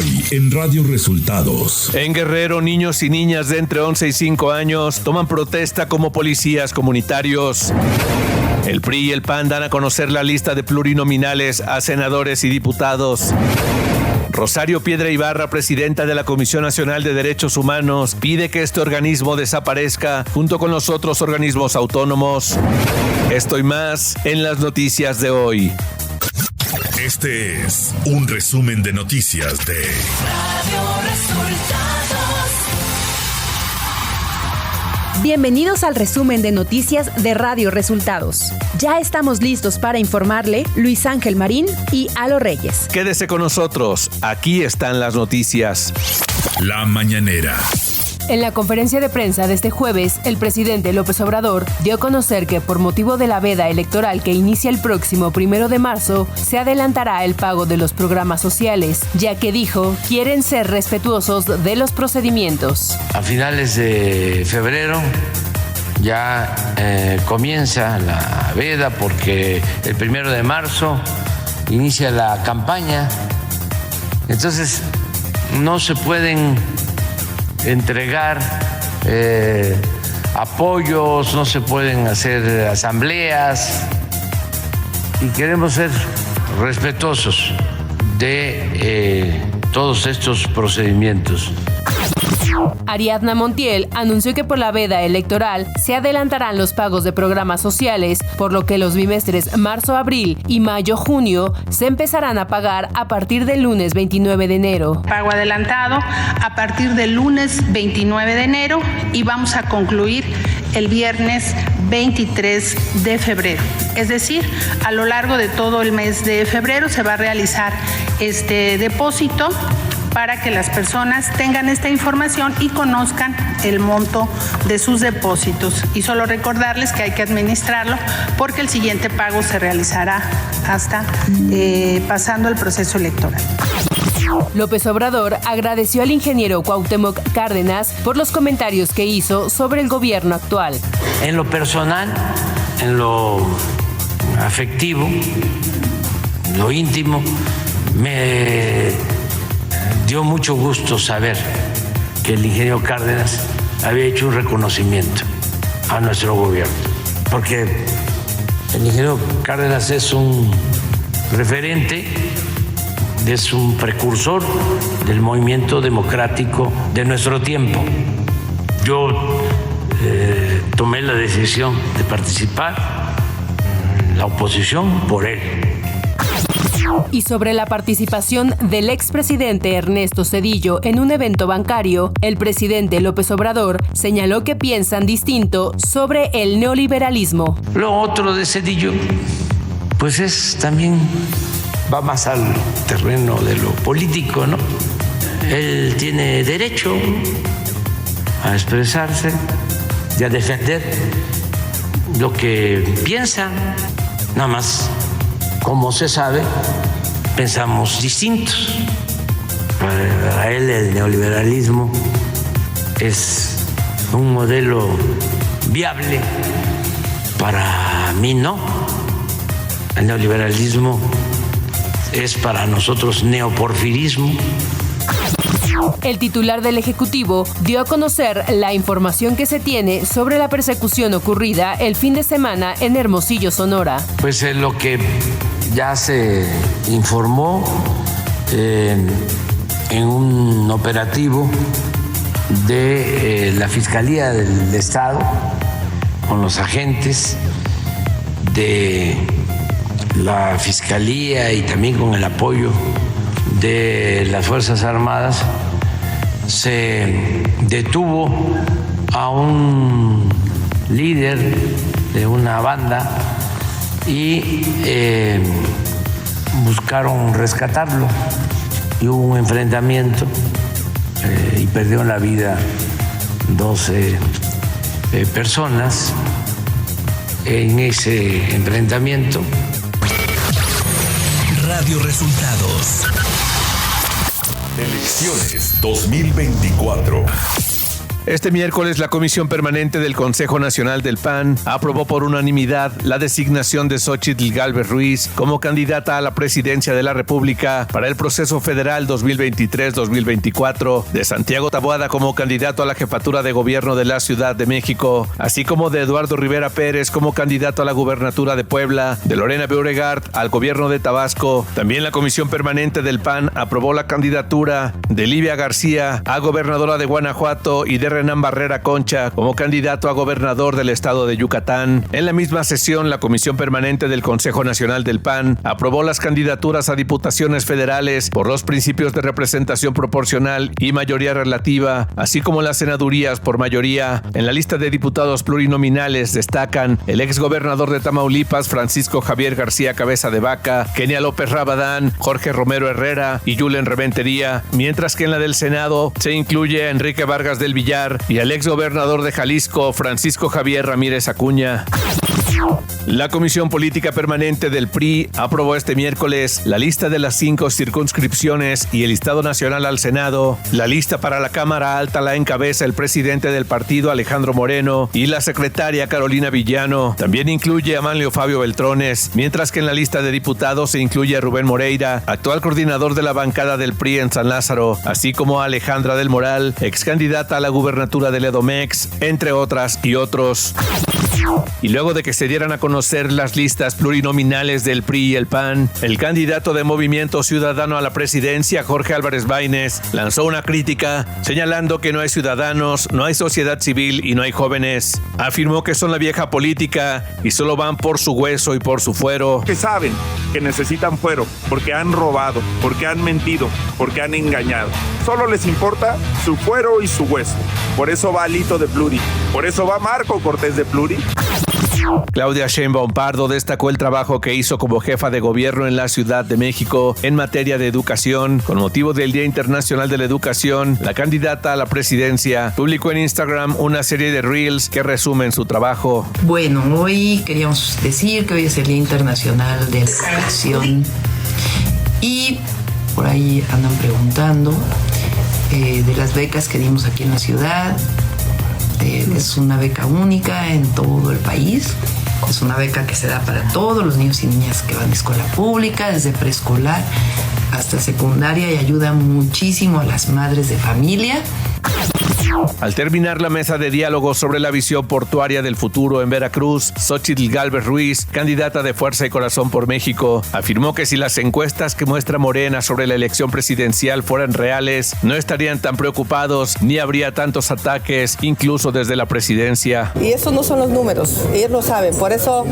Hoy en Radio Resultados. En Guerrero, niños y niñas de entre 11 y 5 años toman protesta como policías comunitarios. El PRI y el PAN dan a conocer la lista de plurinominales a senadores y diputados. Rosario Piedra Ibarra, presidenta de la Comisión Nacional de Derechos Humanos, pide que este organismo desaparezca junto con los otros organismos autónomos. Esto y más en las noticias de hoy. Este es un resumen de noticias de Radio Resultados. Bienvenidos al resumen de noticias de Radio Resultados. Ya estamos listos para informarle Luis Ángel Marín y Alo Reyes. Quédese con nosotros, aquí están las noticias. La mañanera. En la conferencia de prensa de este jueves, el presidente López Obrador dio a conocer que por motivo de la veda electoral que inicia el próximo 1 de marzo, se adelantará el pago de los programas sociales, ya que dijo, quieren ser respetuosos de los procedimientos. A finales de febrero ya comienza la veda porque el 1 de marzo inicia la campaña. Entonces no se pueden entregar apoyos, no se pueden hacer asambleas y queremos ser respetuosos de todos estos procedimientos. Ariadna Montiel anunció que por la veda electoral se adelantarán los pagos de programas sociales, por lo que los bimestres marzo-abril y mayo-junio se empezarán a pagar a partir del lunes 29 de enero. Pago adelantado a partir del lunes 29 de enero y vamos a concluir el viernes 23 de febrero. Es decir, a lo largo de todo el mes de febrero se va a realizar este depósito para que las personas tengan esta información y conozcan el monto de sus depósitos. Y solo recordarles que hay que administrarlo porque el siguiente pago se realizará hasta pasando el proceso electoral. López Obrador agradeció al ingeniero Cuauhtémoc Cárdenas por los comentarios que hizo sobre el gobierno actual. En lo personal, en lo afectivo, en lo íntimo, me dio mucho gusto saber que el ingeniero Cárdenas había hecho un reconocimiento a nuestro gobierno, porque el ingeniero Cárdenas es un referente, es un precursor del movimiento democrático de nuestro tiempo. Yo tomé la decisión de participar en la oposición por él. Y sobre la participación del expresidente Ernesto Zedillo en un evento bancario, el presidente López Obrador señaló que piensan distinto sobre el neoliberalismo. Lo otro de Zedillo, pues es también, va más al terreno de lo político, ¿no? Él tiene derecho a expresarse y a defender lo que piensa, nada más. Como se sabe, pensamos distintos. Para él el neoliberalismo es un modelo viable, para mí no. El neoliberalismo es para nosotros neoporfirismo. El titular del Ejecutivo dio a conocer la información que se tiene sobre la persecución ocurrida el fin de semana en Hermosillo, Sonora. Pues lo que ya se informó en un operativo de la Fiscalía del Estado con los agentes de la Fiscalía y también con el apoyo de las Fuerzas Armadas, se detuvo a un líder de una banda y buscaron rescatarlo y hubo un enfrentamiento y perdieron la vida 12 personas en ese enfrentamiento. Radio Resultados. Elecciones 2024. Este miércoles, la Comisión Permanente del Consejo Nacional del PAN aprobó por unanimidad la designación de Xóchitl Gálvez Ruiz como candidata a la presidencia de la República para el proceso federal 2023-2024, de Santiago Taboada como candidato a la jefatura de gobierno de la Ciudad de México, así como de Eduardo Rivera Pérez como candidato a la gubernatura de Puebla, de Lorena Beauregard al gobierno de Tabasco. También la Comisión Permanente del PAN aprobó la candidatura de Livia García a gobernadora de Guanajuato y de Renán Barrera Concha como candidato a gobernador del estado de Yucatán. En la misma sesión, la Comisión Permanente del Consejo Nacional del PAN aprobó las candidaturas a diputaciones federales por los principios de representación proporcional y mayoría relativa, así como las senadurías por mayoría. En la lista de diputados plurinominales destacan el exgobernador de Tamaulipas, Francisco Javier García Cabeza de Vaca, Kenia López Rabadán, Jorge Romero Herrera y Yulen Reventería, mientras que en la del Senado se incluye a Enrique Vargas del Villar y al exgobernador de Jalisco, Francisco Javier Ramírez Acuña. La Comisión Política Permanente del PRI aprobó este miércoles la lista de las 5 circunscripciones y el listado nacional al Senado. La lista para la Cámara Alta la encabeza el presidente del partido, Alejandro Moreno, y la secretaria Carolina Villano. También incluye a Manlio Fabio Beltrones, mientras que en la lista de diputados se incluye a Rubén Moreira, actual coordinador de la bancada del PRI en San Lázaro, así como a Alejandra del Moral, ex candidata a la gubernatura del Edomex, entre otras y otros. Y luego de que se dieran a conocer las listas plurinominales del PRI y el PAN, el candidato de Movimiento Ciudadano a la presidencia, Jorge Álvarez Baínez, lanzó una crítica señalando que no hay ciudadanos, no hay sociedad civil y no hay jóvenes. Afirmó que son la vieja política y solo van por su hueso y por su fuero. Que saben que necesitan fuero porque han robado, porque han mentido, porque han engañado. Solo les importa su fuero y su hueso. Por eso va Alito de Pluri, por eso va Marco Cortés de Pluri. Claudia Sheinbaum Pardo destacó el trabajo que hizo como jefa de gobierno en la Ciudad de México en materia de educación. Con motivo del Día Internacional de la Educación, la candidata a la presidencia publicó en Instagram una serie de reels que resumen su trabajo. Bueno, hoy queríamos decir que hoy es el Día Internacional de la Educación y por ahí andan preguntando de las becas que dimos aquí en la ciudad. Es una beca única en todo el país. Es una beca que se da para todos los niños y niñas que van a escuela pública, desde preescolar hasta secundaria, y ayuda muchísimo a las madres de familia. Al terminar la mesa de diálogo sobre la visión portuaria del futuro en Veracruz, Xóchitl Gálvez Ruiz, candidata de Fuerza y Corazón por México, afirmó que si las encuestas que muestra Morena sobre la elección presidencial fueran reales, no estarían tan preocupados ni habría tantos ataques, incluso desde la presidencia. Y esos no son los números, ellos lo saben, por eso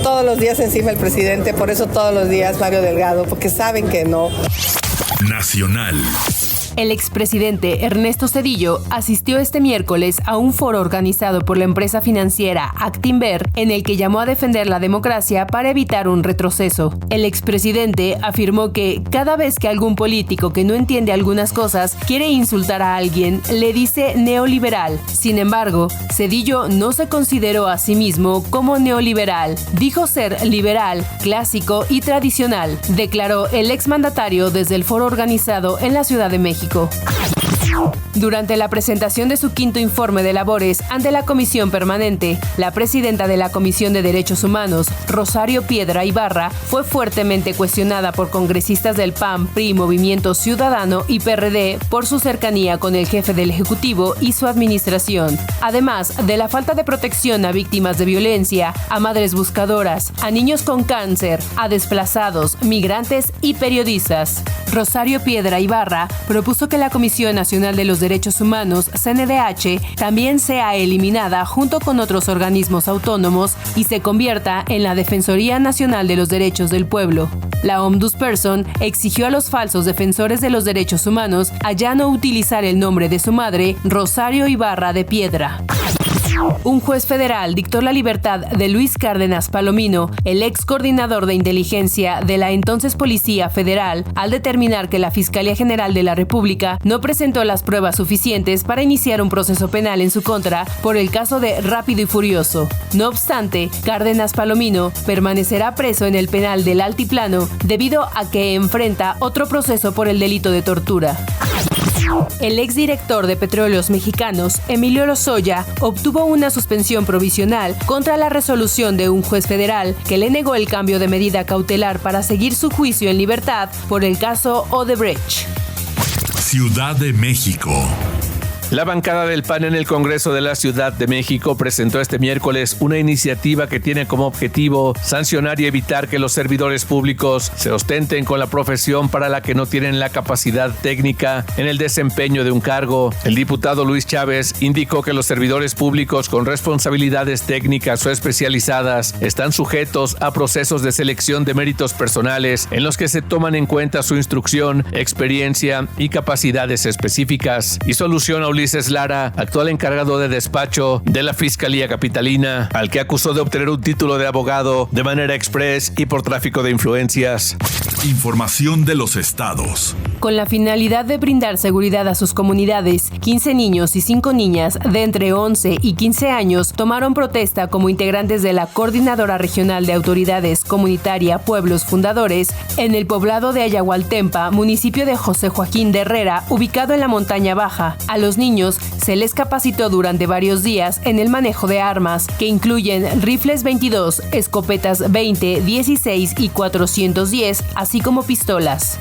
todos los días encima el presidente, por eso todos los días Mario Delgado, porque saben que no. Nacional. El expresidente Ernesto Zedillo asistió este miércoles a un foro organizado por la empresa financiera Actinver, en el que llamó a defender la democracia para evitar un retroceso. El expresidente afirmó que cada vez que algún político que no entiende algunas cosas quiere insultar a alguien, le dice neoliberal. Sin embargo, Zedillo no se consideró a sí mismo como neoliberal. Dijo ser liberal, clásico y tradicional, declaró el exmandatario desde el foro organizado en la Ciudad de México. Durante la presentación de su quinto informe de labores ante la Comisión Permanente, la presidenta de la Comisión de Derechos Humanos, Rosario Piedra Ibarra, fue fuertemente cuestionada por congresistas del PAN, PRI, Movimiento Ciudadano y PRD por su cercanía con el jefe del Ejecutivo y su administración, además de la falta de protección a víctimas de violencia, a madres buscadoras, a niños con cáncer, a desplazados, migrantes y periodistas. Rosario Piedra Ibarra propuso que la Comisión Nacional de los Derechos Humanos, CNDH, también sea eliminada junto con otros organismos autónomos y se convierta en la Defensoría Nacional de los Derechos del Pueblo. La Ombudsperson exigió a los falsos defensores de los derechos humanos a ya no utilizar el nombre de su madre, Rosario Ibarra de Piedra. Un juez federal dictó la libertad de Luis Cárdenas Palomino, el ex coordinador de inteligencia de la entonces Policía Federal, al determinar que la Fiscalía General de la República no presentó las pruebas suficientes para iniciar un proceso penal en su contra por el caso de Rápido y Furioso. No obstante, Cárdenas Palomino permanecerá preso en el penal del Altiplano debido a que enfrenta otro proceso por el delito de tortura. El exdirector de Petróleos Mexicanos, Emilio Lozoya, obtuvo una suspensión provisional contra la resolución de un juez federal que le negó el cambio de medida cautelar para seguir su juicio en libertad por el caso Odebrecht. Ciudad de México. La bancada del PAN en el Congreso de la Ciudad de México presentó este miércoles una iniciativa que tiene como objetivo sancionar y evitar que los servidores públicos se ostenten con la profesión para la que no tienen la capacidad técnica en el desempeño de un cargo. El diputado Luis Chávez indicó que los servidores públicos con responsabilidades técnicas o especializadas están sujetos a procesos de selección de méritos personales en los que se toman en cuenta su instrucción, experiencia y capacidades específicas. Y soluciona Ulises Lara, actual encargado de despacho de la Fiscalía Capitalina, al que acusó de obtener un título de abogado de manera express y por tráfico de influencias. Información de los estados. Con la finalidad de brindar seguridad a sus comunidades, 15 niños y 5 niñas de entre 11 y 15 años tomaron protesta como integrantes de la Coordinadora Regional de Autoridades Comunitaria Pueblos Fundadores en el poblado de Ayahualtempa, municipio de José Joaquín de Herrera, ubicado en la montaña baja. A los niños se les capacitó durante varios días en el manejo de armas, que incluyen rifles 22, escopetas 20, 16 y 410, así como pistolas.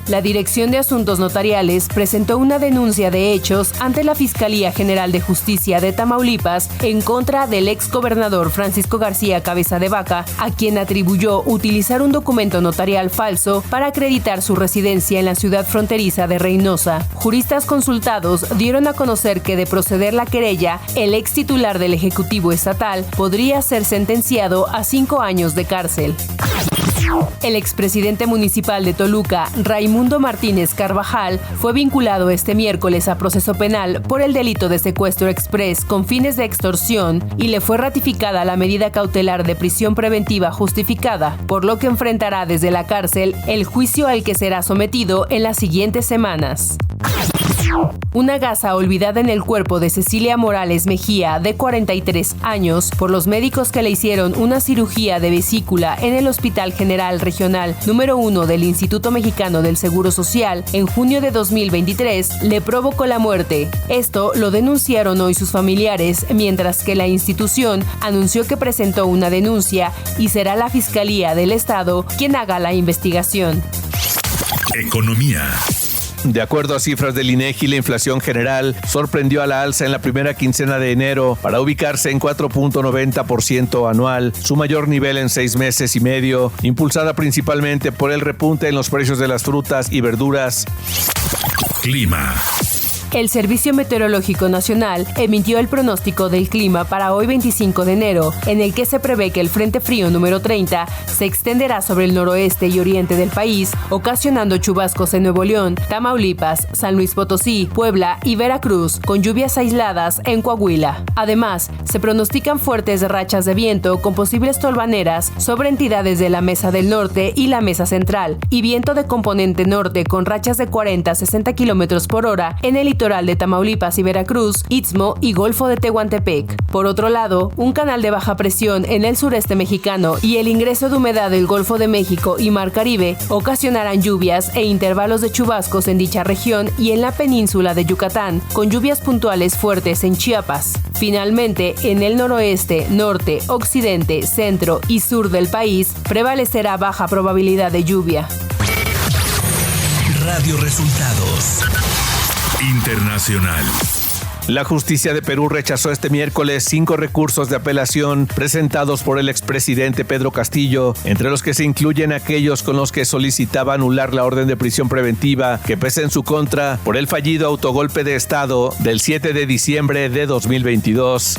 La Dirección de Asuntos Notariales presentó una denuncia de hechos ante la Fiscalía General de Justicia de Tamaulipas en contra del exgobernador Francisco García Cabeza de Vaca, a quien atribuyó utilizar un documento notarial falso para acreditar su residencia en la ciudad fronteriza de Reynosa. Juristas consultados dieron a conocer que, de proceder la querella, el ex titular del Ejecutivo Estatal podría ser sentenciado a 5 años de cárcel. El expresidente municipal de Toluca, Raimundo Martínez Carvajal, fue vinculado este miércoles a proceso penal por el delito de secuestro exprés con fines de extorsión y le fue ratificada la medida cautelar de prisión preventiva justificada, por lo que enfrentará desde la cárcel el juicio al que será sometido en las siguientes semanas. Una gasa olvidada en el cuerpo de Cecilia Morales Mejía, de 43 años, por los médicos que le hicieron una cirugía de vesícula en el Hospital General Regional número 1 del Instituto Mexicano del Seguro Social en junio de 2023, le provocó la muerte. Esto lo denunciaron hoy sus familiares, mientras que la institución anunció que presentó una denuncia y será la Fiscalía del Estado quien haga la investigación. Economía. De acuerdo a cifras del INEGI, la inflación general sorprendió a la alza en la primera quincena de enero para ubicarse en 4.90% anual, su mayor nivel en 6 meses y medio, impulsada principalmente por el repunte en los precios de las frutas y verduras. Clima. El Servicio Meteorológico Nacional emitió el pronóstico del clima para hoy 25 de enero, en el que se prevé que el Frente Frío número 30 se extenderá sobre el noroeste y oriente del país, ocasionando chubascos en Nuevo León, Tamaulipas, San Luis Potosí, Puebla y Veracruz, con lluvias aisladas en Coahuila. Además, se pronostican fuertes rachas de viento con posibles tolvaneras sobre entidades de la Mesa del Norte y la Mesa Central, y viento de componente norte con rachas de 40 a 60 km por hora en el litoral de Tamaulipas y Veracruz, Istmo y Golfo de Tehuantepec. Por otro lado, un canal de baja presión en el sureste mexicano y el ingreso de humedad del Golfo de México y Mar Caribe ocasionarán lluvias e intervalos de chubascos en dicha región y en la península de Yucatán, con lluvias puntuales fuertes en Chiapas. Finalmente, en el noroeste, norte, occidente, centro y sur del país, prevalecerá baja probabilidad de lluvia. Radio Resultados Internacional. La justicia de Perú rechazó este miércoles 5 recursos de apelación presentados por el expresidente Pedro Castillo, entre los que se incluyen aquellos con los que solicitaba anular la orden de prisión preventiva que pesa en su contra por el fallido autogolpe de Estado del 7 de diciembre de 2022.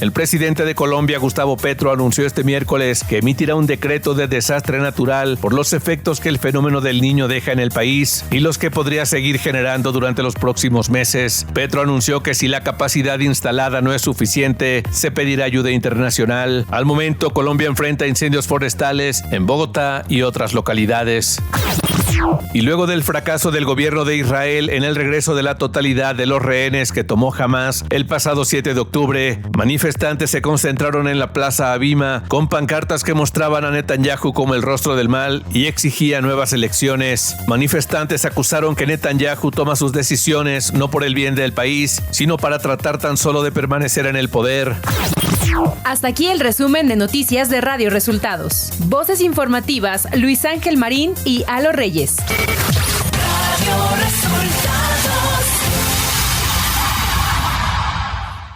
El presidente de Colombia, Gustavo Petro, anunció este miércoles que emitirá un decreto de desastre natural por los efectos que el fenómeno del Niño deja en el país y los que podría seguir generando durante los próximos meses. Petro anunció que si la capacidad instalada no es suficiente, se pedirá ayuda internacional. Al momento, Colombia enfrenta incendios forestales en Bogotá y otras localidades. Y luego del fracaso del gobierno de Israel en el regreso de la totalidad de los rehenes que tomó Hamás el pasado 7 de octubre, Manifestantes se concentraron en la Plaza Abima con pancartas que mostraban a Netanyahu como el rostro del mal y exigían nuevas elecciones. Manifestantes acusaron que Netanyahu toma sus decisiones no por el bien del país, sino para tratar tan solo de permanecer en el poder. Hasta aquí el resumen de noticias de Radio Resultados. Voces informativas, Luis Ángel Marín y Alo Reyes.